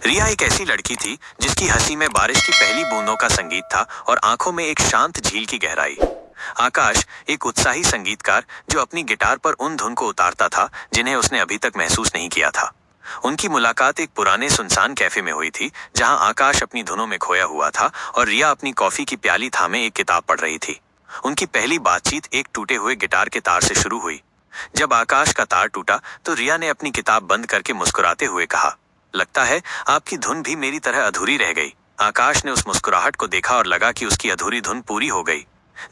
रिया एक ऐसी लड़की थी जिसकी हंसी में बारिश की पहली बूंदों का संगीत था और आंखों में एक शांत झील की गहराई। आकाश एक उत्साही संगीतकार जो अपनी गिटार पर उन धुन को उतारता था जिन्हें उसने अभी तक महसूस नहीं किया था। उनकी मुलाकात एक पुराने सुनसान कैफे में हुई थी जहां आकाश अपनी धुनों में खोया हुआ था और रिया अपनी कॉफी की प्याली थामे एक किताब पढ़ रही थी। उनकी पहली बातचीत एक टूटे हुए गिटार के तार से शुरू हुई। जब आकाश का तार टूटा तो रिया ने अपनी किताब बंद करके मुस्कुराते हुए कहा, लगता है आपकी धुन भी मेरी तरह अधूरी रह गई। आकाश ने उस मुस्कुराहट को देखा और लगा कि उसकी अधूरी धुन पूरी हो गई।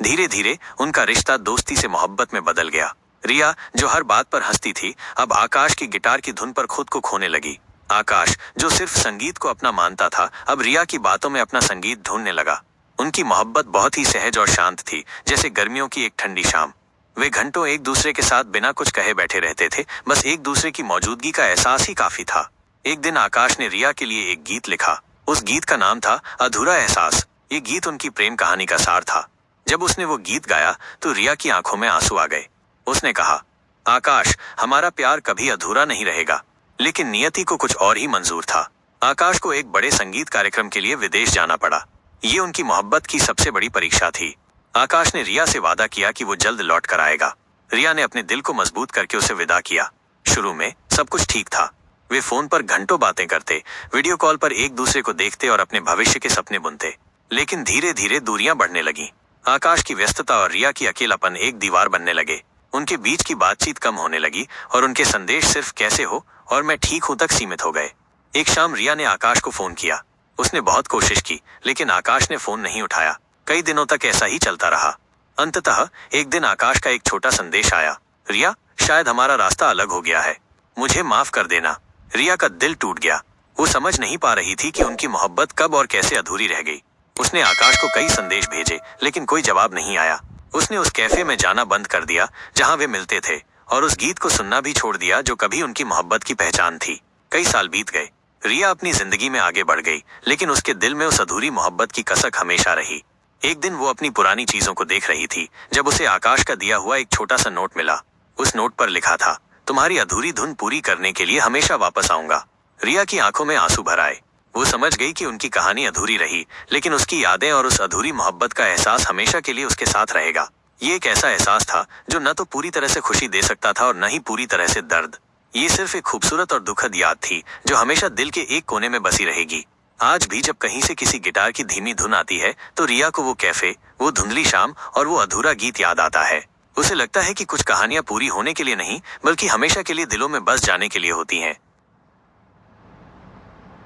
धीरे धीरे उनका रिश्ता दोस्ती से मोहब्बत में बदल गया। रिया जो हर बात पर हंसती थी अब आकाश की गिटार की धुन पर खुद को खोने लगी। आकाश जो सिर्फ संगीत को अपना मानता था अब रिया की बातों में अपना संगीत ढूंढने लगा। उनकी मोहब्बत बहुत ही सहज और शांत थी, जैसे गर्मियों की एक ठंडी शाम। वे घंटों एक दूसरे के साथ बिना कुछ कहे बैठे रहते थे, बस एक दूसरे की मौजूदगी का एहसास ही काफी था। एक दिन आकाश ने रिया के लिए एक गीत लिखा। उस गीत का नाम था अधूरा एहसास। ये गीत उनकी प्रेम कहानी का सार था। जब उसने वो गीत गाया तो रिया की आंखों में आंसू आ गए। उसने कहा, आकाश, हमारा प्यार कभी अधूरा नहीं रहेगा। लेकिन नियति को कुछ और ही मंजूर था। आकाश को एक बड़े संगीत कार्यक्रम के लिए विदेश जाना पड़ा। ये उनकी मोहब्बत की सबसे बड़ी परीक्षा थी। आकाश ने रिया से वादा किया कि वो जल्द लौट कर आएगा। रिया ने अपने दिल को मजबूत करके उसे विदा किया। शुरू में सब कुछ ठीक था। वे फोन पर घंटों बातें करते, वीडियो कॉल पर एक दूसरे को देखते और अपने भविष्य के सपने बुनते। लेकिन धीरे धीरे दूरियां बढ़ने लगीं। आकाश की व्यस्तता और रिया की अकेलापन एक दीवार बनने लगे। उनके बीच की बातचीत कम होने लगी और उनके संदेश सिर्फ कैसे हो और मैं ठीक हूं तक सीमित हो गए। एक शाम रिया ने आकाश को फोन किया। उसने बहुत कोशिश की लेकिन आकाश ने फोन नहीं उठाया। कई दिनों तक ऐसा ही चलता रहा। अंततः एक दिन आकाश का एक छोटा संदेश आया, रिया, शायद हमारा रास्ता अलग हो गया है, मुझे माफ कर देना। रिया का दिल टूट गया। वो समझ नहीं पा रही थी कि उनकी मोहब्बत कब और कैसे अधूरी रह गई। उसने आकाश को कई संदेश भेजे लेकिन कोई जवाब नहीं आया। उसने उस कैफे में जाना बंद कर दिया जहां वे मिलते थे और उस गीत को सुनना भी छोड़ दिया जो कभी उनकी मोहब्बत की पहचान थी। कई साल बीत गए। रिया अपनी जिंदगी में आगे बढ़ गई लेकिन उसके दिल में उस अधूरी मोहब्बत की कसक हमेशा रही। एक दिन वो अपनी पुरानी चीजों को देख रही थी जब उसे आकाश का दिया हुआ एक छोटा सा नोट मिला। उस नोट पर लिखा था, तुम्हारी अधूरी धुन पूरी करने के लिए हमेशा वापस आऊंगा। रिया की आंखों में आंसू भर आए। वो समझ गई कि उनकी कहानी अधूरी रही लेकिन उसकी यादें और उस अधूरी मोहब्बत का एहसास हमेशा के लिए उसके साथ रहेगा। ये एक ऐसा एहसास था जो न तो पूरी तरह से खुशी दे सकता था और न ही पूरी तरह से दर्द। ये सिर्फ एक खूबसूरत और दुखद याद थी जो हमेशा दिल के एक कोने में बसी रहेगी। आज भी जब कहीं से किसी गिटार की धीमी धुन आती है तो रिया को वो कैफे, वो धुंधली शाम और वो अधूरा गीत याद आता है। उसे लगता है कि कुछ कहानियां पूरी होने के लिए नहीं बल्कि हमेशा के लिए दिलों में बस जाने के लिए होती हैं।